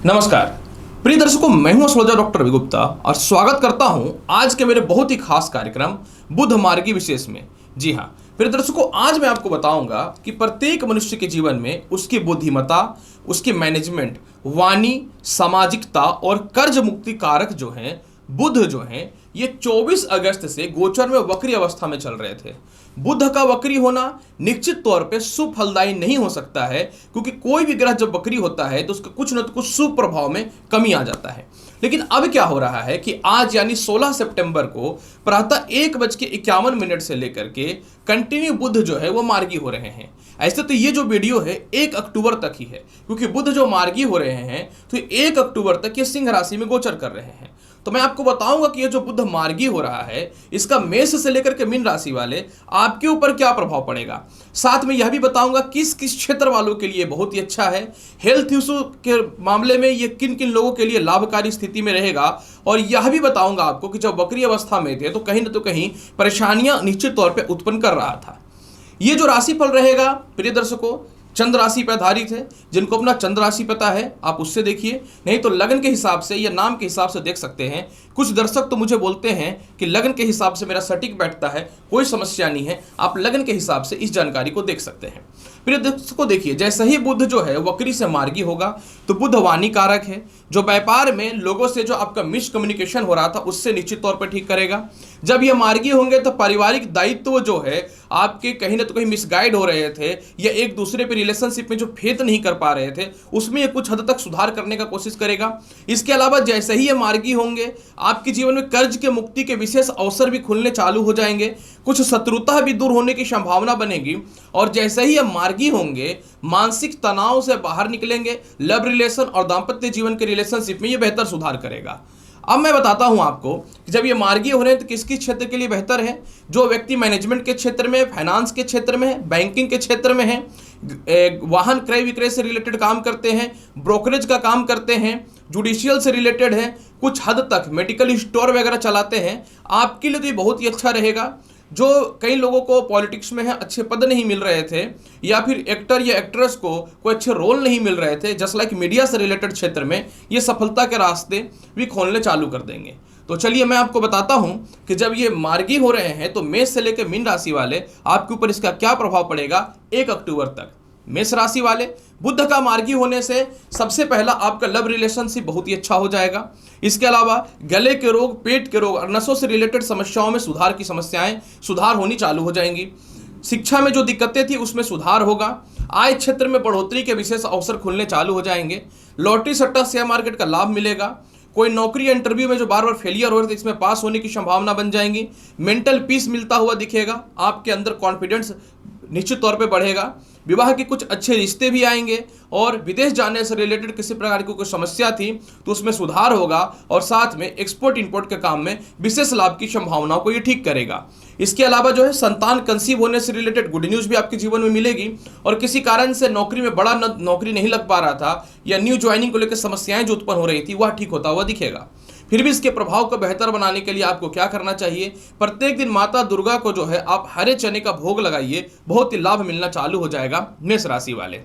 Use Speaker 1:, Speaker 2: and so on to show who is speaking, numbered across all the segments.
Speaker 1: नमस्कार प्रिय दर्शकों, मैं हूं एस्ट्रोलॉजर डॉक्टर रवि गुप्ता और स्वागत करता हूं आज के मेरे बहुत ही खास कार्यक्रम बुध मार्गी विशेष में। जी हां प्रिय दर्शकों, आज मैं आपको बताऊंगा कि प्रत्येक मनुष्य के जीवन में उसकी बुद्धिमत्ता, उसकी मैनेजमेंट, वाणी, सामाजिकता और कर्ज मुक्ति कारक जो हैं बुध जो हैं ये 24 अगस्त से गोचर में वक्री अवस्था में चल रहे थे। बुध का वक्री होना निश्चित तौर पे शुभ फलदायी नहीं हो सकता है, क्योंकि कोई भी ग्रह जब वक्री होता है तो उसका कुछ न कुछ शुभ प्रभाव में कमी आ जाता है। लेकिन अब क्या हो रहा है कि आज यानी 16 सितंबर को प्रातः 1:51 से लेकर के कंटिन्यू बुध जो है वो मार्गी हो रहे हैं। ऐसे तो ये जो वीडियो है 1 अक्टूबर तक ही है, क्योंकि बुध जो मार्गी हो रहे हैं तो 1 अक्टूबर तक ये सिंह राशि में गोचर कर रहे हैं। तो मैं आपको बताऊंगा कि ये जो बुध मार्गी हो रहा है इसका मेष से लेकर के मीन राशि वाले आपके ऊपर क्या प्रभाव पड़ेगा। साथ में यह भी बताऊंगा किस किस क्षेत्र वालों के लिए बहुत ही अच्छा है, हेल्थ इशू के मामले में ये किन किन लोगों के लिए लाभकारी स्थिति में रहेगा। और यह भी बताऊंगा आपको कि जब वक्री अवस्था में थे तो कहीं न तो कहीं परेशानियां निश्चित तौर पर उत्पन्न कर रहा था। ये जो राशिफल रहेगा प्रिय दर्शकों, चंद्र राशि पर आधारित है। जिनको अपना चंद्र राशि पता है आप उससे देखिए, नहीं तो लगन के हिसाब से या नाम के हिसाब से देख सकते हैं। कुछ दर्शक तो मुझे बोलते हैं कि लगन के हिसाब से मेरा सटीक बैठता है, कोई समस्या नहीं है, आप लगन के हिसाब से इस जानकारी को देख सकते हैं। प्रिय दर्शकों देखिए, जैसे ही बुध जो है वक्री से मार्गी होगा तो बुध वाणी कारक है, जो व्यापार में लोगों से जो आपका मिसकम्युनिकेशन हो रहा था उससे निश्चित तौर पर ठीक करेगा। जब ये मार्गी होंगे तो पारिवारिक दायित्व जो है आपके कहीं ना तो कहीं मिसगाइड हो रहे थे या एक दूसरे पे रिलेशनशिप में जो फेथ नहीं कर पा रहे थे उसमें ये कुछ हद तक सुधार करने का कोशिश करेगा। इसके अलावा जैसे ही ये मार्गी होंगे आपके जीवन में कर्ज के मुक्ति के विशेष अवसर भी खुलने चालू हो जाएंगे, कुछ शत्रुता भी दूर होने की संभावना बनेगी। और जैसे ही ये मार्गी होंगे मानसिक तनाव से बाहर निकलेंगे, लव रिलेशन और दाम्पत्य जीवन के रिलेशनशिप में ये बेहतर सुधार करेगा। अब मैं बताता हूं आपको कि जब ये मार्गी हो रहे हैं तो किस किस क्षेत्र के लिए बेहतर है। जो व्यक्ति मैनेजमेंट के क्षेत्र में, फाइनेंस के क्षेत्र में है, बैंकिंग के क्षेत्र में है, वाहन क्रय विक्रय से रिलेटेड काम करते हैं, ब्रोकरेज का काम करते हैं, जुडिशियल से रिलेटेड है, कुछ हद तक मेडिकल स्टोर वगैरह चलाते हैं, आपके लिए तो ये बहुत ही अच्छा रहेगा। जो कई लोगों को पॉलिटिक्स में है अच्छे पद नहीं मिल रहे थे, या फिर एक्टर या एक्ट्रेस को कोई अच्छे रोल नहीं मिल रहे थे, जस्ट लाइक मीडिया से रिलेटेड क्षेत्र में ये सफलता के रास्ते भी खोलने चालू कर देंगे। तो चलिए मैं आपको बताता हूं कि जब ये मार्गी हो रहे हैं तो मेष से लेकर मीन राशि वाले आपके ऊपर इसका क्या प्रभाव पड़ेगा 1 अक्टूबर तक। मेष राशि वाले, बुध का मार्गी होने से सबसे पहला आपका लव रिलेशनशिप बहुत ही अच्छा हो जाएगा। इसके अलावा गले के रोग, पेट के रोग और नसों से रिलेटेड समस्याओं में सुधार होनी चालू हो जाएंगी। शिक्षा में जो दिक्कतें थी उसमें सुधार होगा। आय क्षेत्र में बढ़ोतरी के विशेष अवसर खुलने चालू हो जाएंगे। लॉटरी सट्टा शेयर मार्केट का लाभ मिलेगा। कोई नौकरी या इंटरव्यू में जो बार बार फेलियर हो रहे थे इसमें पास होने की संभावना बन जाएंगी। मेंटल पीस मिलता हुआ दिखेगा। आपके अंदर कॉन्फिडेंस निश्चित तौर पे बढ़ेगा। विवाह के कुछ अच्छे रिश्ते भी आएंगे और विदेश जाने से रिलेटेड किसी प्रकार की कोई समस्या थी तो उसमें सुधार होगा। और साथ में एक्सपोर्ट इंपोर्ट के काम में विशेष लाभ की संभावनाओं को ये ठीक करेगा। इसके अलावा जो है संतान कंसीव होने से रिलेटेड गुड न्यूज़ भी आपके जीवन में मिलेगी। और किसी कारण से नौकरी में बड़ा नौकरी नहीं लग पा रहा था या न्यू ज्वाइनिंग को लेकर समस्याएं जो उत्पन्न हो रही थी वह ठीक होता हुआ दिखेगा। फिर भी इसके प्रभाव को बेहतर बनाने के लिए आपको क्या करना चाहिए, प्रत्येक दिन माता दुर्गा को जो है आप हरे चने का भोग लगाइए, बहुत ही लाभ मिलना चालू हो जाएगा। मेष राशि वाले,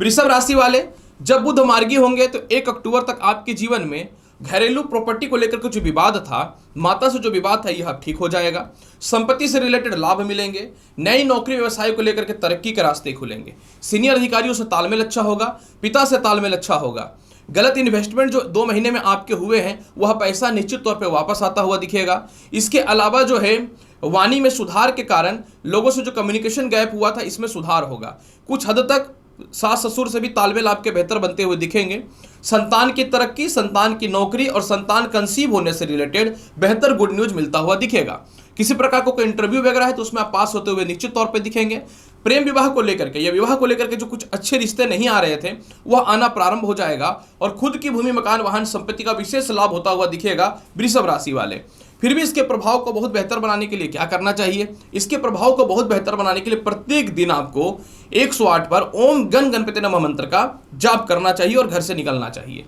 Speaker 1: वृषभ राशि वाले, जब बुध मार्गी होंगे तो 1 अक्टूबर तक आपके जीवन में घरेलू प्रॉपर्टी को लेकर कुछ विवाद था, माता से जो विवाद था यह अब ठीक हो जाएगा। संपत्ति से रिलेटेड लाभ मिलेंगे। नई नौकरी व्यवसाय को लेकर के तरक्की के रास्ते खुलेंगे। सीनियर अधिकारियों से तालमेल अच्छा होगा। पिता से तालमेल अच्छा होगा। गलत इन्वेस्टमेंट जो 2 महीने में आपके हुए हैं वह पैसा निश्चित तौर पे वापस आता हुआ दिखेगा। इसके अलावा जो है वाणी में सुधार के कारण लोगों से जो कम्युनिकेशन गैप हुआ था इसमें सुधार होगा। कुछ हद तक सास ससुर से भी तालमेल आपके बेहतर बनते हुए दिखेंगे। संतान की तरक्की, संतान की नौकरी और संतान कंसीव होने से रिलेटेड बेहतर गुड न्यूज मिलता हुआ दिखेगा। किसी प्रकार को कोई इंटरव्यू वगैरह है तो उसमें आप पास होते हुए निश्चित तौर पे दिखेंगे। प्रेम विवाह को लेकर के या विवाह को लेकर के जो कुछ अच्छे रिश्ते नहीं आ रहे थे वह आना प्रारंभ हो जाएगा और खुद की भूमि, मकान, वाहन, संपत्ति का विशेष लाभ होता हुआ दिखेगा वृषभ राशि वाले। फिर भी इसके प्रभाव को बहुत बेहतर बनाने के लिए क्या करना चाहिए, इसके प्रभाव को बहुत बेहतर बनाने के लिए प्रत्येक दिन आपको 108 पर ओम गण गणपति नमः मंत्र का जाप करना चाहिए और घर से निकलना चाहिए।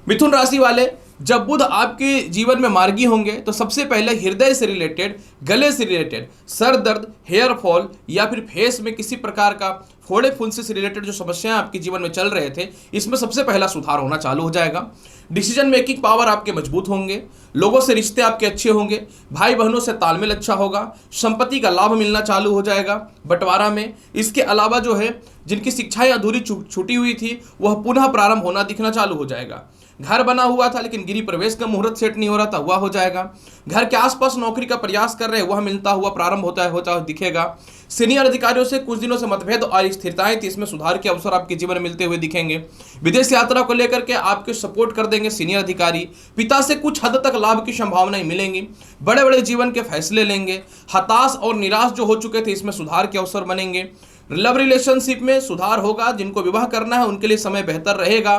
Speaker 1: मिथुन राशि वाले, जब बुध आपके जीवन में मार्गी होंगे तो सबसे पहले हृदय से रिलेटेड, गले से रिलेटेड, सर दर्द, हेयर फॉल या फिर फेस में किसी प्रकार का फोड़े फुंसी से रिलेटेड जो समस्याएं आपके जीवन में चल रहे थे, इसमें सबसे पहला सुधार होना चालू हो जाएगा। डिसीजन मेकिंग पावर आपके मजबूत होंगे, लोगों से रिश्ते आपके अच्छे होंगे, भाई बहनों से तालमेल अच्छा होगा, संपत्ति का लाभ मिलना चालू हो जाएगा बंटवारा में। इसके अलावा जो है जिनकी शिक्षाएं अधूरी छूटी हुई थी वह पुनः प्रारंभ होना दिखना चालू हो जाएगा। घर बना हुआ था लेकिन गृह प्रवेश का मुहूर्त सेट नहीं हो रहा था, वह हो जाएगा। घर के आसपास नौकरी का प्रयास कर रहे हैं, वह मिलता हुआ प्रारंभ होता दिखेगा। सीनियर अधिकारियों से कुछ दिनों से मतभेद और स्थिरताएं थी, इसमें सुधार के अवसर आपके जीवन में मिलते हुए दिखेंगे। विदेश यात्रा को लेकर के आपके सपोर्ट कर देंगे सीनियर अधिकारी। पिता से कुछ हद तक लाभ की संभावनाएं मिलेंगी। बड़े बड़े जीवन के फैसले लेंगे। हताश और निराश जो हो चुके थे, इसमें सुधार के अवसर बनेंगे। लव रिलेशनशिप में सुधार होगा। जिनको विवाह करना है उनके लिए समय बेहतर रहेगा।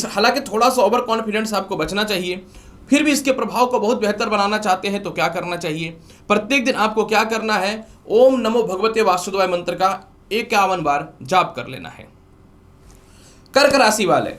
Speaker 1: हालांकि थोड़ा सा ओवर कॉन्फिडेंस आपको बचना चाहिए। फिर भी इसके प्रभाव को बहुत बेहतर बनाना चाहते हैं तो क्या करना चाहिए? प्रत्येक दिन आपको क्या करना है? ओम नमो भगवते वासुदेवाय मंत्र का 51 बार जाप कर लेना है। कर्क राशि वाले,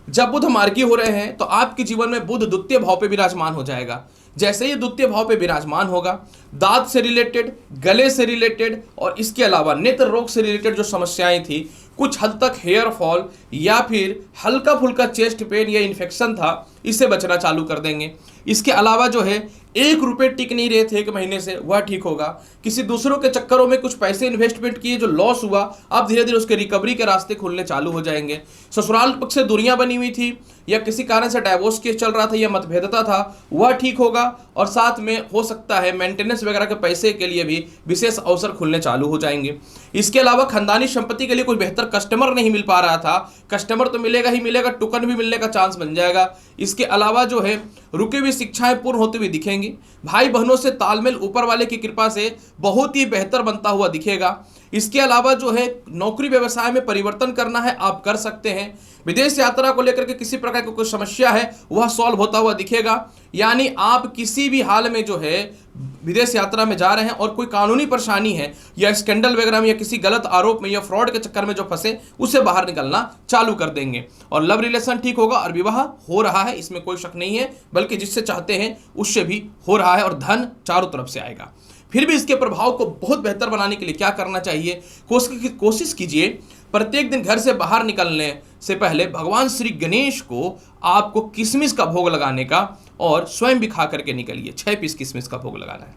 Speaker 1: जब बुध मार्गी हो रहे हैं तो आपके जीवन में बुध द्वितीय भाव पे विराजमान हो जाएगा। जैसे ही द्वितीय भाव पे विराजमान होगा, दांत से रिलेटेड, गले से रिलेटेड और इसके अलावा नेत्र रोग से रिलेटेड जो समस्याएं थी, कुछ हद तक हेयर फॉल या फिर हल्का फुल्का चेस्ट पेन या इन्फेक्शन था, इससे बचना चालू कर देंगे। इसके अलावा जो है 1 रुपये टिक नहीं रहे थे 1 महीने से, वह ठीक होगा। किसी दूसरों के चक्करों में कुछ पैसे इन्वेस्टमेंट किए, जो लॉस हुआ, अब धीरे धीरे उसके रिकवरी के रास्ते खुलने चालू हो जाएंगे। ससुराल पक्ष से दूरियां बनी हुई थी या किसी कारण से डाइवोर्स केस चल रहा था या मतभेदता था, वह ठीक होगा। और साथ में हो सकता है मेंटेनेंस वगैरह के पैसे के लिए भी विशेष अवसर खुलने चालू हो जाएंगे। इसके अलावा खानदानी संपत्ति के लिए कोई बेहतर कस्टमर नहीं मिल पा रहा था, कस्टमर तो मिलेगा ही मिलेगा, टोकन भी मिलने का चांस बन जाएगा। इसके अलावा जो है रुकी हुई शिक्षाएं पूर्ण होती हुई दिखेंगी। भाई बहनों से तालमेल ऊपर वाले की कृपा से बहुत ही बेहतर बनता हुआ दिखेगा। इसके अलावा जो है नौकरी व्यवसाय में परिवर्तन करना है, आप कर सकते हैं। विदेश यात्रा को लेकर के किसी प्रकार की कोई समस्या है, वह सॉल्व होता हुआ दिखेगा। यानी आप किसी भी हाल में जो है विदेश यात्रा में जा रहे हैं और कोई कानूनी परेशानी है या स्कैंडल वगैरह में या किसी गलत आरोप में या फ्रॉड के चक्कर में जो फंसे, उससे बाहर निकलना चालू कर देंगे। और लव रिलेशन ठीक होगा और विवाह हो रहा है, इसमें कोई शक नहीं है, बल्कि जिससे चाहते हैं उससे भी हो रहा है और धन चारों तरफ से आएगा। फिर भी इसके प्रभाव को बहुत बेहतर बनाने के लिए क्या करना चाहिए? कोशिश कीजिए प्रत्येक दिन घर से बाहर निकलने से पहले भगवान श्री गणेश को आपको किशमिश का भोग लगाने का, और स्वयं भी खा करके निकलिए। 6 पीस किशमिश का भोग लगाना है।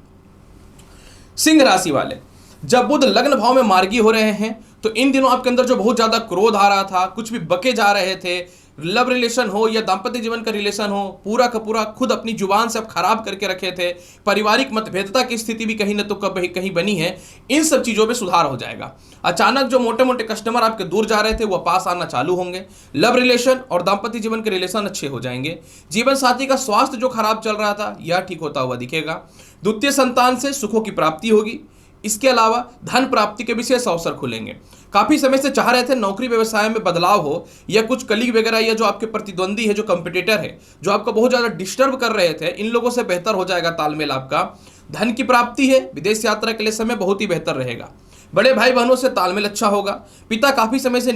Speaker 1: सिंह राशि वाले, जब बुध लग्न भाव में मार्गी हो रहे हैं तो इन दिनों आपके अंदर जो बहुत ज्यादा क्रोध आ रहा था, कुछ भी बके जा रहे थे, लव रिलेशन हो या दाम्पत्य जीवन का रिलेशन हो, पूरा का पूरा खुद अपनी जुबान से आप खराब करके रखे थे, पारिवारिक मतभेदता की स्थिति भी कहीं न तो कहीं बनी है, इन सब चीज़ों में सुधार हो जाएगा। अचानक जो मोटे मोटे कस्टमर आपके दूर जा रहे थे वह पास आना चालू होंगे। लव रिलेशन और दाम्पत्य जीवन के रिलेशन अच्छे हो जाएंगे। जीवन साथी का स्वास्थ्य जो खराब चल रहा था यह ठीक होता हुआ दिखेगा। द्वितीय संतान से सुखों की प्राप्ति होगी। इसके अलावा धन प्राप्ति के विशेष अवसर खुलेंगे। काफी समय से चाह रहे थे नौकरी व्यवसाय में बदलाव हो, या कुछ कलीग वगैरह या जो आपके प्रतिद्वंदी है, जो कंपटीटर है, जो आपको बहुत ज्यादा डिस्टर्ब कर रहे थे, इन लोगों से बेहतर हो जाएगा तालमेल आपका। धन की प्राप्ति है। विदेश यात्रा के लिए समय बहुत ही बेहतर रहेगा। बड़े भाई बहनों से तालमेल अच्छा होगा। पिता काफी समय से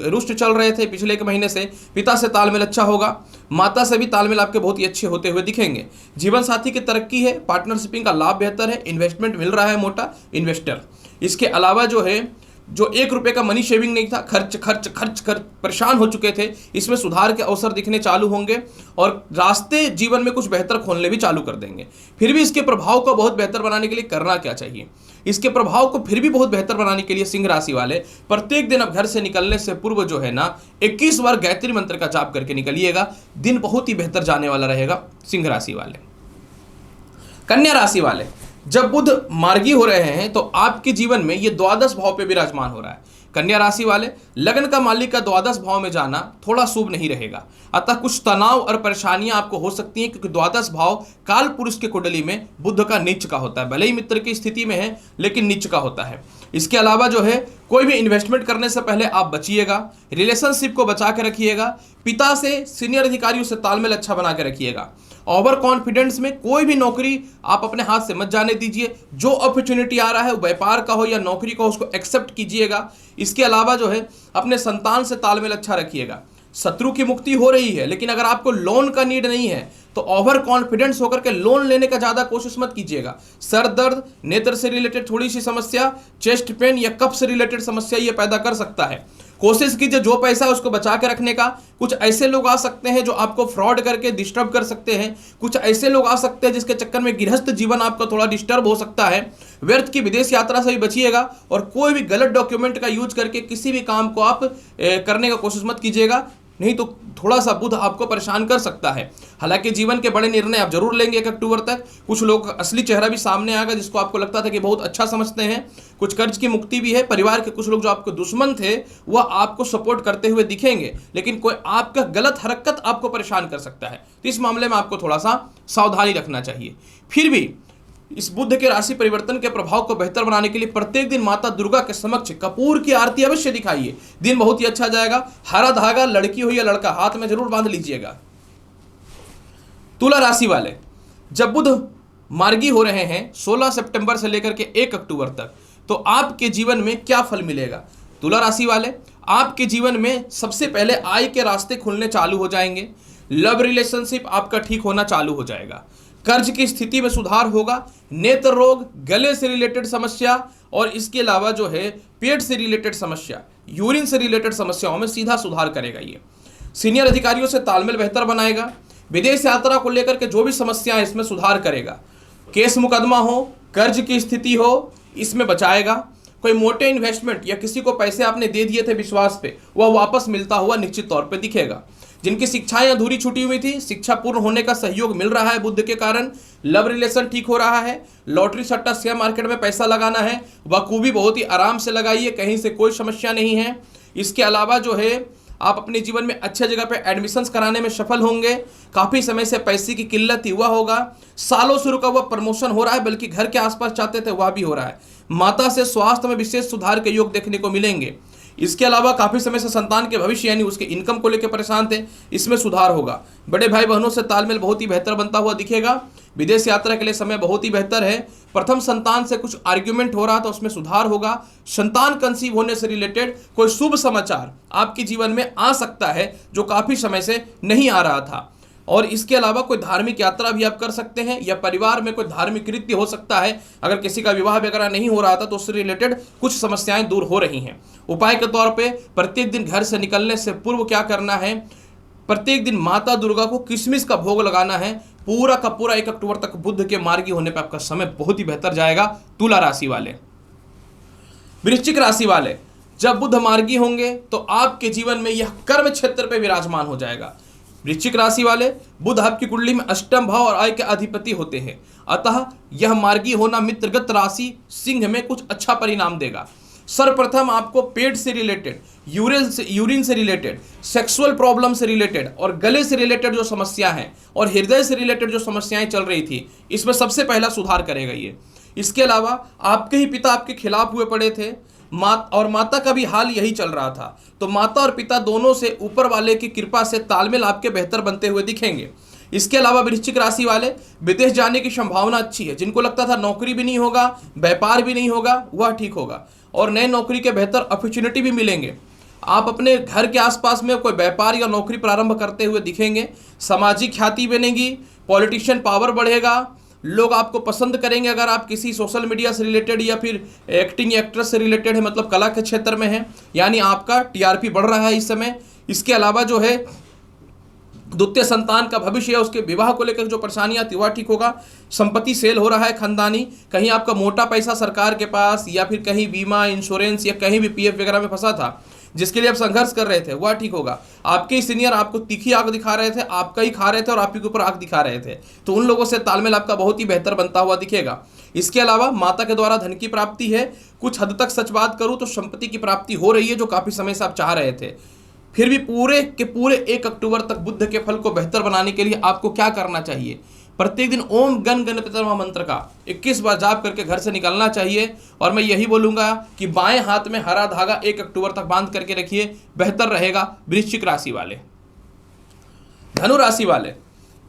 Speaker 1: रुष्ट चल रहे थे, पिछले 1 महीने से पिता से तालमेल अच्छा होगा। माता से भी तालमेल आपके बहुत ही अच्छे होते हुए दिखेंगे। जीवन साथी की तरक्की है। पार्टनरशिपिंग का लाभ बेहतर है। इन्वेस्टमेंट मिल रहा है, मोटा इन्वेस्टर। इसके अलावा जो है जो 1 रुपये का मनी शेविंग नहीं था, खर्च खर्च खर्च कर परेशान हो चुके थे, इसमें सुधार के अवसर दिखने चालू होंगे और रास्ते जीवन में कुछ बेहतर खोलने भी चालू कर देंगे। फिर भी इसके प्रभाव को बहुत बेहतर बनाने के लिए करना क्या चाहिए? इसके प्रभाव को फिर भी बहुत बेहतर बनाने के लिए सिंह राशि वाले प्रत्येक दिन अब घर से निकलने से पूर्व जो है ना 21 बार गायत्री मंत्र का जाप करके निकलिएगा। दिन बहुत ही बेहतर जाने वाला रहेगा। सिंह राशि वाले। कन्या राशि वाले, जब बुध मार्गी हो रहे हैं तो आपके जीवन में ये द्वादश भाव पे विराजमान हो रहा है। कन्या राशि वाले, लगन का मालिक का द्वादश भाव में जाना थोड़ा शुभ नहीं रहेगा। अतः कुछ तनाव और परेशानियां आपको हो सकती हैं, क्योंकि द्वादश भाव काल पुरुष के कुंडली में बुध का नीच का होता है। भले ही मित्र की स्थिति में है लेकिन नीच का होता है। इसके अलावा जो है कोई भी इन्वेस्टमेंट करने से पहले आप बचिएगा। रिलेशनशिप को बचा के रखिएगा। पिता से, सीनियर अधिकारियों से तालमेल अच्छा बना के रखिएगा। ओवर कॉन्फिडेंस में कोई भी नौकरी आप अपने हाथ से मत जाने दीजिए। जो अपॉर्चुनिटी आ रहा है, व्यापार का हो या नौकरी का हो, उसको एक्सेप्ट कीजिएगा। इसके अलावा जो है अपने संतान से तालमेल अच्छा रखिएगा। शत्रु की मुक्ति हो रही है, लेकिन अगर आपको लोन का नीड नहीं है तो ओवर कॉन्फिडेंस होकर के लोन लेने का ज्यादा कोशिश मत कीजिएगा। सर दर्द, नेत्र से रिलेटेड थोड़ी सी समस्या, चेस्ट पेन या कफ से रिलेटेड समस्या ये पैदा कर सकता है। कोशिश कीजिए जो पैसा है उसको बचा के रखने का। कुछ ऐसे लोग आ सकते हैं जो आपको फ्रॉड करके डिस्टर्ब कर सकते हैं। कुछ ऐसे लोग आ सकते हैं जिसके चक्कर में गृहस्थ जीवन आपका थोड़ा डिस्टर्ब हो सकता है। व्यर्थ की विदेश यात्रा से भी बचिएगा और कोई भी गलत डॉक्यूमेंट का यूज करके किसी भी काम को आप करने का कोशिश मत कीजिएगा, नहीं तो थोड़ा सा बुध आपको परेशान कर सकता है। हालांकि जीवन के बड़े निर्णय आप जरूर लेंगे 1 अक्टूबर तक। कुछ लोग का असली चेहरा भी सामने आएगा जिसको आपको लगता था कि बहुत अच्छा समझते हैं। कुछ कर्ज की मुक्ति भी है। परिवार के कुछ लोग जो आपके दुश्मन थे वह आपको सपोर्ट करते हुए दिखेंगे, लेकिन कोई आपका गलत हरकत आपको परेशान कर सकता है, तो इस मामले में आपको थोड़ा सा सावधानी रखना चाहिए। फिर भी इस बुध के राशि परिवर्तन के प्रभाव को बेहतर बनाने के लिए प्रत्येक दिन माता दुर्गा के समक्ष कपूर की आरती अवश्य दिखाइए। दिन बहुत ही अच्छा जाएगा। हरा धागा लड़की हो या लड़का हाथ में जरूर बांध लीजिएगा। तुला राशि वाले, जब बुध मार्गी हो रहे हैं 16 सितंबर से लेकर के 1 अक्टूबर तक, तो आपके जीवन में क्या फल मिलेगा? तुला राशि वाले, आपके जीवन में सबसे पहले आय के रास्ते खुलने चालू हो जाएंगे। लव रिलेशनशिप आपका ठीक होना चालू हो जाएगा। कर्ज की स्थिति में सुधार होगा। नेत्र रोग, गले से रिलेटेड समस्या और इसके अलावा जो है पेट से रिलेटेड समस्या, यूरिन से रिलेटेड समस्याओं में सीधा सुधार करेगा। ये सीनियर अधिकारियों से तालमेल बेहतर बनाएगा। विदेश यात्रा को लेकर के जो भी समस्याएं इसमें सुधार करेगा। केस मुकदमा हो, कर्ज की स्थिति हो, इसमें बचाएगा। कोई मोटे इन्वेस्टमेंट या किसी को पैसे आपने दे दिए थे विश्वास पे, वह वापस मिलता हुआ निश्चित तौर पे दिखेगा। जिनकी शिक्षाएं अधूरी छूटी हुई थी, शिक्षा पूर्ण होने का सहयोग मिल रहा है बुध के कारण। लव रिलेशन ठीक हो रहा है। लॉटरी सट्टा शेयर मार्केट में पैसा लगाना है, बखूबी बहुत ही आराम से लगाइए, कहीं से कोई समस्या नहीं है। इसके अलावा जो है आप अपने जीवन में अच्छे जगह पे एडमिशन्स कराने में सफल होंगे। काफ़ी समय से पैसे की किल्लत हुआ होगा। सालों से रुका हुआ प्रमोशन हो रहा है, बल्कि घर के आसपास चाहते थे वह भी हो रहा है। माता से स्वास्थ्य में विशेष सुधार के योग देखने को मिलेंगे। इसके अलावा काफ़ी समय से संतान के भविष्य यानी उसके इनकम को लेकर परेशान थे, इसमें सुधार होगा। बड़े भाई बहनों से तालमेल बहुत ही बेहतर बनता हुआ दिखेगा। विदेश यात्रा के लिए समय बहुत ही बेहतर है। प्रथम संतान से कुछ आर्ग्यूमेंट हो रहा था, उसमें सुधार होगा। संतान कंसीव होने से रिलेटेड कोई शुभ समाचार आपके जीवन में आ सकता है जो काफ़ी समय से नहीं आ रहा था। और इसके अलावा कोई धार्मिक यात्रा भी आप कर सकते हैं, या परिवार में कोई धार्मिक कृत्य हो सकता है। अगर किसी का विवाह वगैरह नहीं हो रहा था तो उससे रिलेटेड कुछ समस्याएं दूर हो रही हैं। उपाय के तौर पे प्रत्येक दिन घर से निकलने से पूर्व क्या करना है? प्रत्येक दिन माता दुर्गा को किशमिश का भोग लगाना है। पूरा का पूरा 1 अक्टूबर तक बुध के मार्गी होने पर आपका समय बहुत ही बेहतर जाएगा। तुला राशि वाले, वृश्चिक राशि वाले, जब बुध मार्गी होंगे तो आपके जीवन में यह कर्म क्षेत्र पे विराजमान हो जाएगा। वृश्चिक राशि वाले, बुध आपकी कुंडली में अष्टम भाव और आय के अधिपति होते हैं, अतः यह मार्गी होना मित्रगत राशि सिंह में कुछ अच्छा परिणाम देगा। सर्वप्रथम आपको पेट से रिलेटेड, यूरिन से रिलेटेड, सेक्सुअल प्रॉब्लम से रिलेटेड और गले से रिलेटेड जो समस्या है और हृदय से रिलेटेड जो समस्याएं चल रही थी, इसमें सबसे पहला सुधार करेगा ये। इसके अलावा आपके ही पिता आपके खिलाफ हुए पड़े थे, माता का भी हाल यही चल रहा था, तो माता और पिता दोनों से ऊपर वाले की कृपा से तालमेल आपके बेहतर बनते हुए दिखेंगे। इसके अलावा वृश्चिक राशि वाले, विदेश जाने की संभावना अच्छी है। जिनको लगता था नौकरी भी नहीं होगा, व्यापार भी नहीं होगा, वह ठीक होगा और नए नौकरी के बेहतर अपॉर्चुनिटी भी मिलेंगे। आप अपने घर के आसपास में कोई व्यापार या नौकरी प्रारंभ करते हुए दिखेंगे। सामाजिक ख्याति बनेगी, पॉलिटिशियन पावर बढ़ेगा, लोग आपको पसंद करेंगे अगर आप किसी सोशल मीडिया से रिलेटेड या फिर एक्टिंग एक्ट्रेस से रिलेटेड है, मतलब कला के क्षेत्र में है, यानी आपका टीआरपी बढ़ रहा है इस समय। इसके अलावा जो है द्वितीय संतान का भविष्य है, उसके विवाह को लेकर जो परेशानियां थी वह ठीक होगा। संपत्ति सेल हो रहा है खानदानी, कहीं आपका मोटा पैसा सरकार के पास या फिर कहीं बीमा इंश्योरेंस या कहीं भी पीएफ वगैरह में फंसा था जिसके लिए आप संघर्ष कर रहे थे वह ठीक होगा। आपके सीनियर आपको तीखी आग दिखा रहे थे, आपका ही खा रहे थे और आप ही के ऊपर आग दिखा रहे थे, तो उन लोगों से तालमेल आपका बहुत ही बेहतर बनता हुआ दिखेगा। इसके अलावा माता के द्वारा धन की प्राप्ति है। कुछ हद तक सच बात करूँ तो संपत्ति की प्राप्ति हो रही है जो काफ़ी समय से आप चाह रहे थे। फिर भी पूरे के पूरे 1 अक्टूबर तक बुध के फल को बेहतर बनाने के लिए आपको क्या करना चाहिए? प्रत्येक दिन ओम गण गणपति नमः मंत्र का 21 बार जाप करके घर से निकलना चाहिए। और मैं यही बोलूंगा कि बाएं हाथ में हरा धागा 1 अक्टूबर तक बांध करके रखिए, बेहतर रहेगा। वृश्चिक राशि वाले, धनु राशि वाले,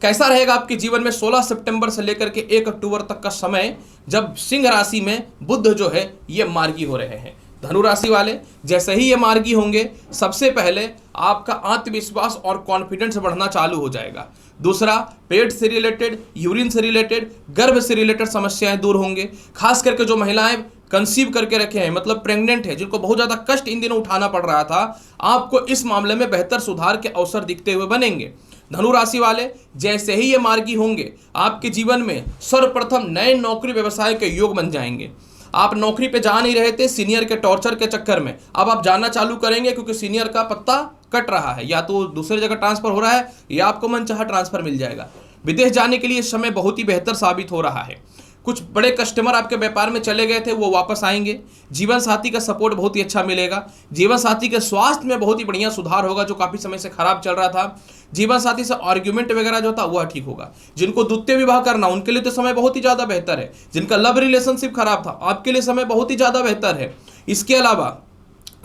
Speaker 1: कैसा रहेगा आपके जीवन में 16 सितंबर से लेकर के 1 अक्टूबर तक का समय, जब सिंह राशि में बुध जो है ये मार्गी हो रहे हैं। धनु राशि वाले जैसे ही ये मार्गी होंगे, सबसे पहले आपका आत्मविश्वास और कॉन्फिडेंस बढ़ना चालू हो जाएगा। दूसरा, पेट से रिलेटेड, यूरिन से रिलेटेड, गर्भ से रिलेटेड समस्याएं दूर होंगे। खास करके जो महिलाएं कंसीव करके रखे हैं, मतलब प्रेग्नेंट है, जिनको बहुत ज़्यादा कष्ट इन दिनों उठाना पड़ रहा था, आपको इस मामले में बेहतर सुधार के अवसर दिखते हुए बनेंगे। धनु राशि वाले जैसे ही ये मार्गी होंगे, आपके जीवन में सर्वप्रथम नए नौकरी व्यवसाय के योग बन जाएंगे। आप नौकरी पे जा नहीं रहे थे सीनियर के टॉर्चर के चक्कर में, अब आप जाना चालू करेंगे क्योंकि सीनियर का पत्ता कट रहा है, या तो दूसरी जगह ट्रांसफर हो रहा है या आपको मनचाहा ट्रांसफर मिल जाएगा। विदेश जाने के लिए इस समय बहुत ही बेहतर साबित हो रहा है। कुछ बड़े कस्टमर आपके व्यापार में चले गए थे, वो वापस आएंगे। जीवन साथी का सपोर्ट बहुत ही अच्छा मिलेगा। जीवन साथी के स्वास्थ्य में बहुत ही बढ़िया सुधार होगा, जो काफी समय से खराब चल रहा था। जीवन साथी से आर्ग्यूमेंट वगैरह जो था वह ठीक होगा। जिनको द्वितीय विवाह करना, उनके लिए तो समय बहुत ही ज्यादा बेहतर है। जिनका लव रिलेशनशिप खराब था, आपके लिए समय बहुत ही ज्यादा बेहतर है। इसके अलावा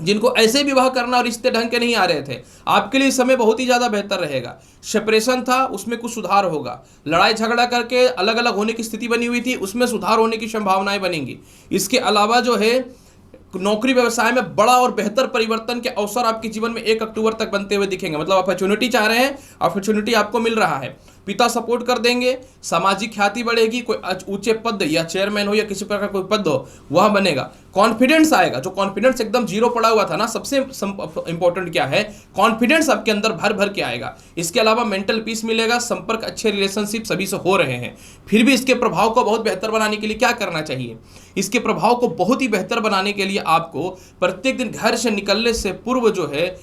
Speaker 1: जिनको ऐसे विवाह करना और रिश्ते ढंग के नहीं आ रहे थे, आपके लिए समय बहुत ही ज़्यादा बेहतर रहेगा। सेपरेशन था, उसमें कुछ सुधार होगा। लड़ाई झगड़ा करके अलग अलग होने की स्थिति बनी हुई थी, उसमें सुधार होने की संभावनाएं बनेंगी। इसके अलावा जो है, नौकरी व्यवसाय में बड़ा और बेहतर परिवर्तन के अवसर आपके जीवन में 1 अक्टूबर तक बनते हुए दिखेंगे। मतलब अपॉर्चुनिटी चाह रहे हैं, अपॉर्चुनिटी आपको मिल रहा है। पिता सपोर्ट कर देंगे, सामाजिक ख्याति बढ़ेगी, कोई ऊंचे पद या चेयरमैन हो या किसी प्रकार कोई पद हो वह बनेगा। कॉन्फिडेंस आएगा, जो कॉन्फिडेंस एकदम जीरो पड़ा हुआ था ना, सबसे इंपॉर्टेंट क्या है, कॉन्फिडेंस आपके अंदर भर भर के आएगा। इसके अलावा मेंटल पीस मिलेगा, संपर्क, अच्छे रिलेशनशिप सभी से हो रहे हैं। फिर भी इसके प्रभाव को बहुत बेहतर बनाने के लिए क्या करना चाहिए? इसके प्रभाव को बहुत ही बेहतर बनाने के लिए आपको प्रत्येक दिन घर से निकलने से पूर्व जो है,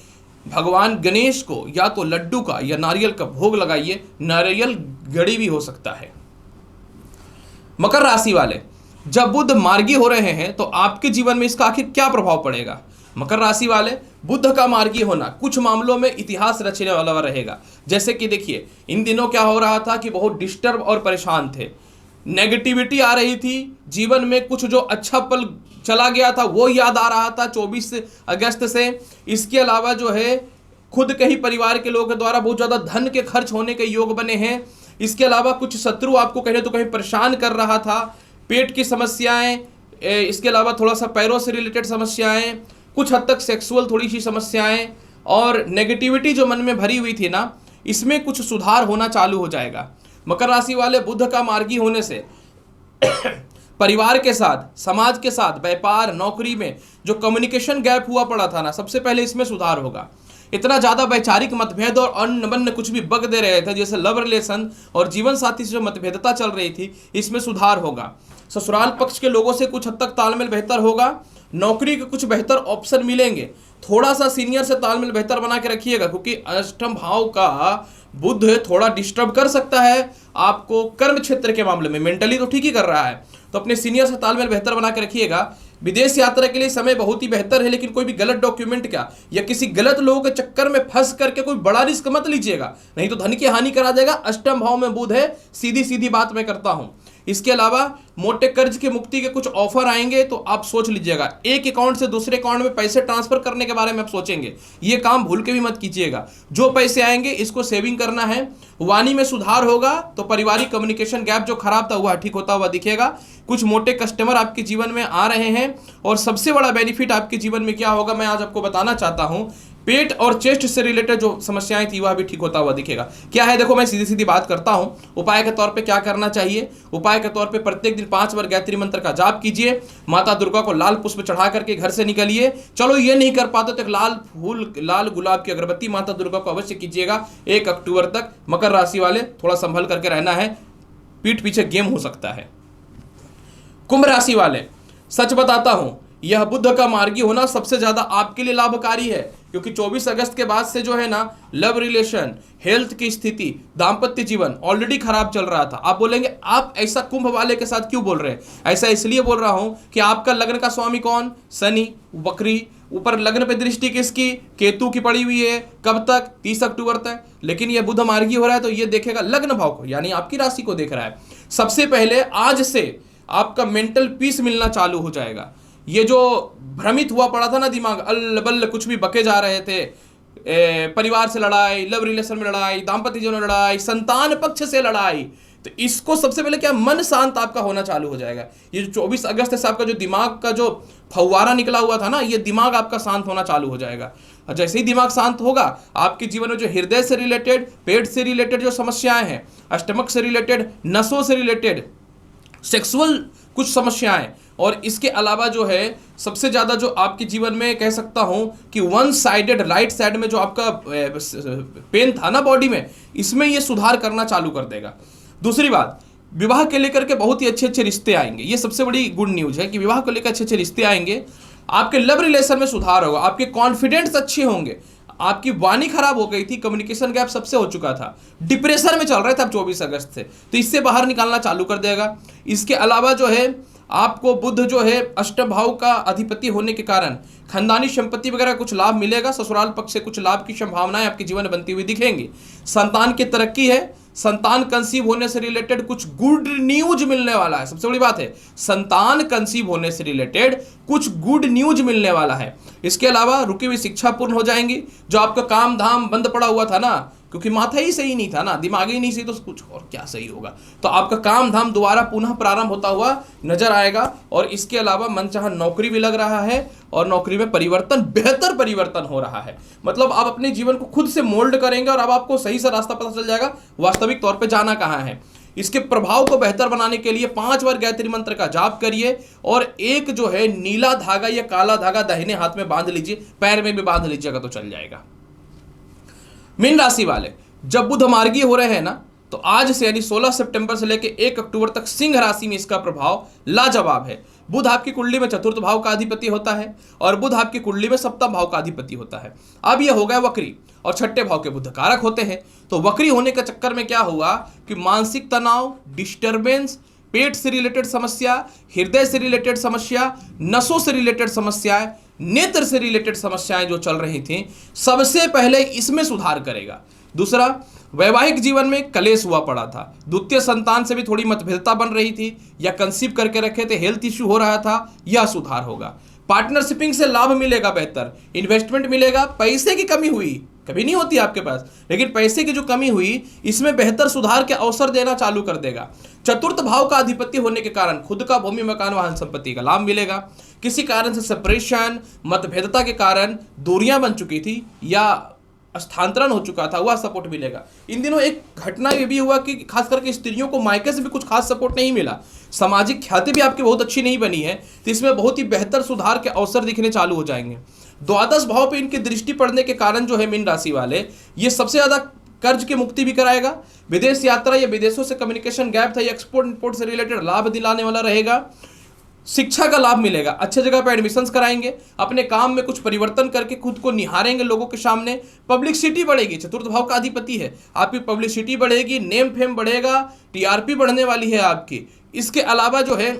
Speaker 1: भगवान गणेश को या तो लड्डू का या नारियल का भोग लगाइए। नारियल गड़ी भी हो सकता है। मकर राशि वाले, जब बुध मार्गी हो रहे हैं तो आपके जीवन में इसका आखिर क्या प्रभाव पड़ेगा? मकर राशि वाले, बुध का मार्गी होना कुछ मामलों में इतिहास रचने वाला रहेगा। जैसे कि देखिए, इन दिनों क्या हो रहा था कि बहुत डिस्टर्ब और परेशान थे, नेगेटिविटी आ रही थी जीवन में। कुछ जो अच्छा पल चला गया था वो याद आ रहा था 24 अगस्त से। इसके अलावा जो है, खुद के ही परिवार के लोगों के द्वारा बहुत ज़्यादा धन के खर्च होने के योग बने हैं। इसके अलावा कुछ शत्रु आपको कहीं तो कहीं परेशान कर रहा था, पेट की समस्याएं, इसके अलावा थोड़ा सा पैरों से रिलेटेड समस्याएं, कुछ हद तक सेक्सुअल थोड़ी सी समस्याएं और नेगेटिविटी जो मन में भरी हुई थी ना, इसमें कुछ सुधार होना चालू हो जाएगा। मकर राशि वाले, बुध का मार्गी होने से परिवार के साथ, समाज के साथ, व्यापार, नौकरी में जो कम्युनिकेशन गैप हुआ पड़ा था ना, सबसे पहले इसमें सुधार होगा। इतना ज़्यादा वैचारिक मतभेद और अन्न कुछ भी बग दे रहे थे, जैसे लव रिलेशन और जीवन साथी से जो मतभेदता चल रही थी, इसमें सुधार होगा। ससुराल पक्ष के लोगों से कुछ हद तक तालमेल बेहतर होगा। नौकरी के कुछ बेहतर ऑप्शन मिलेंगे। थोड़ा सा सीनियर से तालमेल बेहतर बना के रखिएगा, क्योंकि अष्टम भाव का बुध थोड़ा डिस्टर्ब कर सकता है आपको कर्म क्षेत्र के मामले में। मेंटली तो ठीक ही कर रहा है, तो अपने सीनियर से तालमेल बेहतर बना के रखिएगा। विदेश यात्रा के लिए समय बहुत ही बेहतर है, लेकिन कोई भी गलत डॉक्यूमेंट क्या या किसी गलत लोगों के चक्कर में फंस करके कोई बड़ा रिस्क मत लीजिएगा, नहीं तो धन की हानि करा देगा। अष्टम भाव में बुध है, सीधी सीधी बात मैं करता हूं। इसके अलावा मोटे कर्ज की मुक्ति के कुछ ऑफर आएंगे, तो आप सोच लीजिएगा। एक अकाउंट से दूसरे अकाउंट में पैसे ट्रांसफर करने के बारे में आप सोचेंगे, ये काम भूल के भी मत कीजिएगा। जो पैसे आएंगे इसको सेविंग करना है। वाणी में सुधार होगा, तो पारिवारिक कम्युनिकेशन गैप जो खराब था वह ठीक होता हुआ दिखेगा। कुछ मोटे कस्टमर आपके जीवन में आ रहे हैं, और सबसे बड़ा बेनिफिट आपके जीवन में क्या होगा मैं आज आपको बताना चाहता हूं। पेट और चेस्ट से रिलेटेड जो समस्याएं थी वह भी ठीक होता हुआ दिखेगा। क्या है, देखो मैं सीधी सीधी बात करता हूं। उपाय के तौर पे क्या करना चाहिए? उपाय के तौर पे प्रत्येक दिन 5 बार गायत्री मंत्र का जाप कीजिए। माता दुर्गा को लाल पुष्प चढ़ा करके घर से निकलिए। चलो ये नहीं कर पाते तो एक लाल फूल, लाल गुलाब की अगरबत्ती माता दुर्गा को अवश्य कीजिएगा 1 अक्टूबर तक। मकर राशि वाले, थोड़ा संभल करके रहना है, पीठ पीछे गेम हो सकता है। कुंभ राशि वाले, सच बताता हूं, यह बुध का मार्गी होना सबसे ज्यादा आपके लिए लाभकारी है, क्योंकि 24 अगस्त के बाद से जो है ना, लव रिलेशन, हेल्थ की स्थिति, दाम्पत्य जीवन ऑलरेडी खराब चल रहा था। आप बोलेंगे आप ऐसा कुंभ वाले के साथ क्यों बोल रहे हैं? ऐसा इसलिए बोल रहा हूं कि आपका लग्न का स्वामी कौन? शनि, वक्री, ऊपर लग्न पे दृष्टि किसकी? केतु की पड़ी हुई है। कब तक? 30 अक्टूबर तक। लेकिन यह बुध मार्गी हो रहा है तो ये देखेगा लग्न भाव को, यानी आपकी राशि को देख रहा है। सबसे पहले आज से आपका मेंटल पीस मिलना चालू हो जाएगा। ये जो भ्रमित हुआ पड़ा था ना दिमाग, अल्ल बल्ल कुछ भी बके जा रहे थे, परिवार से लड़ाई, लव रिलेशन में लड़ाई, दाम्पत्य जीवन में लड़ाई, संतान पक्ष से लड़ाई, तो इसको सबसे पहले क्या, मन शांत आपका होना चालू हो जाएगा। ये जो 24 अगस्त से आपका जो दिमाग का जो फव्वारा निकला हुआ था ना, ये दिमाग आपका शांत होना चालू हो जाएगा। और जैसे ही दिमाग शांत होगा, आपके जीवन में जो हृदय से रिलेटेड, पेट से रिलेटेड जो समस्याएं हैं, स्टमक से रिलेटेड, नसों से रिलेटेड, सेक्सुअल कुछ समस्याएं, और इसके अलावा जो है सबसे ज़्यादा जो आपके जीवन में कह सकता हूं कि वन साइडेड, राइट साइड में जो आपका पेन था ना बॉडी में, इसमें ये सुधार करना चालू कर देगा। दूसरी बात, विवाह के लेकर के बहुत ही अच्छे अच्छे रिश्ते आएंगे। ये सबसे बड़ी गुड न्यूज़ है कि विवाह को लेकर अच्छे अच्छे रिश्ते आएंगे। आपके लव रिलेशन में सुधार होगा, आपके कॉन्फिडेंस अच्छे होंगे। आपकी वाणी खराब हो गई थी, कम्युनिकेशन गैप सबसे हो चुका था, डिप्रेशन में चल रहे थे आप 24 अगस्त से, तो इससे बाहर निकालना चालू कर देगा। इसके अलावा जो है आपको बुध जो है अष्टम भाव का अधिपति होने के कारण खानदानी संपत्ति वगैरह कुछ लाभ मिलेगा। ससुराल पक्ष से कुछ लाभ की संभावनाएं आपके जीवन में बनती हुई दिखेंगी। संतान की तरक्की है, संतान कंसीव होने से रिलेटेड कुछ गुड न्यूज मिलने वाला है। सबसे बड़ी बात है, संतान कंसीव होने से रिलेटेड कुछ गुड न्यूज मिलने वाला है। इसके अलावा रुकी हुई शिक्षा पूर्ण हो जाएंगी। जो आपका काम धाम बंद पड़ा हुआ था ना, क्योंकि माथा ही सही नहीं था ना, दिमाग ही नहीं सही, तो कुछ और क्या सही होगा, तो आपका काम धाम दोबारा पुनः प्रारंभ होता हुआ नजर आएगा। और इसके अलावा मनचाहा नौकरी भी लग रहा है, और नौकरी में परिवर्तन, बेहतर परिवर्तन हो रहा है। मतलब आप अपने जीवन को खुद से मोल्ड करेंगे, और अब आपको सही से रास्ता पता चल जाएगा वास्तविक तौर पे जाना कहाँ है। इसके प्रभाव को बेहतर बनाने के लिए 5 बार गायत्री मंत्र का जाप करिए, और एक जो है नीला धागा या काला धागा दाहिने हाथ में बांध लीजिए, पैर में भी बांध लीजिएगा तो चल जाएगा। मीन राशि वाले, जब बुध मार्गी हो रहे हैं ना, तो आज से यानी 16 सितंबर से लेकर 1 अक्टूबर तक सिंह राशि में इसका प्रभाव लाजवाब है। बुध आपकी कुंडली में चतुर्थ भाव का अधिपति होता है, और बुध आपकी कुंडली में सप्तम भाव का अधिपति होता है। अब यह हो गया वक्री, और छठे भाव के बुध कारक होते हैं। तो वक्री होने के चक्कर में क्या हुआ कि मानसिक तनाव, डिस्टर्बेंस, पेट से रिलेटेड समस्या, हृदय से रिलेटेड समस्या, नसों से रिलेटेड समस्याएं, नेत्र से रिलेटेड समस्याएं जो चल रही थी, सबसे पहले इसमें सुधार करेगा। दूसरा, वैवाहिक जीवन में कलेश हुआ पड़ा था, द्वितीय संतान से भी थोड़ी मतभेदता बन रही थी, या कंसीव करके रखे थे, हेल्थ इश्यू हो रहा था, यह सुधार होगा। पार्टनरशिपिंग से लाभ मिलेगा, बेहतर इन्वेस्टमेंट मिलेगा। पैसे की कमी हुई, कभी नहीं होती आपके पास, लेकिन पैसे की जो कमी हुई, इसमें बेहतर सुधार के अवसर देना चालू कर देगा। चतुर्थ भाव का अधिपति होने के कारण खुद का भूमि, मकान, वाहन संपत्ति का लाभ मिलेगा। किसी कारण से सेपरेशन, मतभेदता के कारण दूरियां बन चुकी थी या स्थानांतरण हो चुका था, वह सपोर्ट मिलेगा। इन दिनों एक घटना ये भी हुआ कि खास करके स्त्रियों को मायके से भी कुछ खास सपोर्ट नहीं मिला, सामाजिक ख्याति भी आपकी बहुत अच्छी नहीं बनी है, तो इसमें बहुत ही बेहतर सुधार के अवसर दिखने चालू हो जाएंगे। द्वादश भाव पे इनकी दृष्टि पड़ने के कारण जो है मीन राशि वाले, ये सबसे ज्यादा कर्ज की मुक्ति भी कराएगा। विदेश यात्रा या विदेशों से कम्युनिकेशन गैप था, या एक्सपोर्ट इंपोर्ट से रिलेटेड लाभ दिलाने वाला रहेगा। शिक्षा का लाभ मिलेगा, अच्छे जगह पे एडमिशंस कराएंगे, अपने काम में कुछ परिवर्तन करके खुद को निहारेंगे लोगों के सामने। पब्लिसिटी बढ़ेगी, चतुर्थ भाव का अधिपति है, आपकी पब्लिसिटी बढ़ेगी, नेम फेम बढ़ेगा, टीआरपी बढ़ने वाली है आपकी। इसके अलावा जो है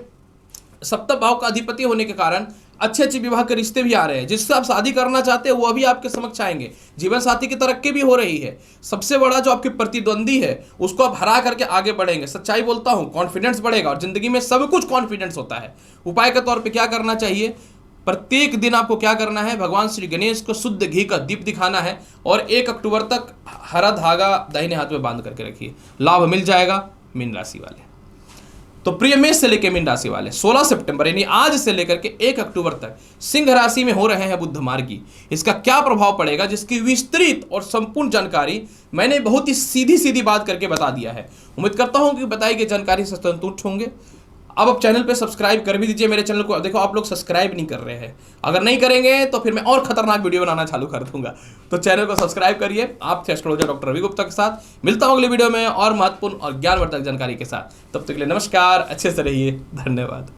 Speaker 1: सप्तम भाव का अधिपति होने के कारण अच्छे अच्छे विवाह के रिश्ते भी आ रहे हैं। जिससे आप शादी करना चाहते हैं वो अभी आपके समक्ष आएंगे। जीवन साथी की तरक्की भी हो रही है। सबसे बड़ा जो आपके प्रतिद्वंदी है उसको आप हरा करके आगे बढ़ेंगे। सच्चाई बोलता हूँ, कॉन्फिडेंस बढ़ेगा, और जिंदगी में सब कुछ कॉन्फिडेंस होता है। उपाय के तौर पे क्या करना चाहिए, प्रत्येक दिन आपको क्या करना है, भगवान श्री गणेश को शुद्ध घी का दीप दिखाना है, और 1 अक्टूबर तक हरा धागा दाहिने हाथ में बांध करके रखिए, लाभ मिल जाएगा मीन राशि वाले। तो प्रिय मेष से लेकर मीन राशि वाले 16 सितंबर यानी आज से लेकर के 1 अक्टूबर तक सिंह राशि में हो रहे हैं बुध मार्गी। इसका क्या प्रभाव पड़ेगा, जिसकी विस्तृत और संपूर्ण जानकारी मैंने बहुत ही सीधी सीधी बात करके बता दिया है। उम्मीद करता हूं कि बताई गई जानकारी से संतुष्ट होंगे। अब आप चैनल पे सब्सक्राइब कर भी दीजिए मेरे चैनल को। देखो आप लोग सब्सक्राइब नहीं कर रहे हैं, अगर नहीं करेंगे तो फिर मैं और खतरनाक वीडियो बनाना चालू कर दूंगा। तो चैनल को सब्सक्राइब करिए। आप थे एस्ट्रोलॉजर डॉक्टर रवि गुप्ता के साथ। मिलता हूं अगले वीडियो में और महत्वपूर्ण और ज्ञानवर्धक जानकारी के साथ। तब तक के लिए नमस्कार, अच्छे से रहिए, धन्यवाद।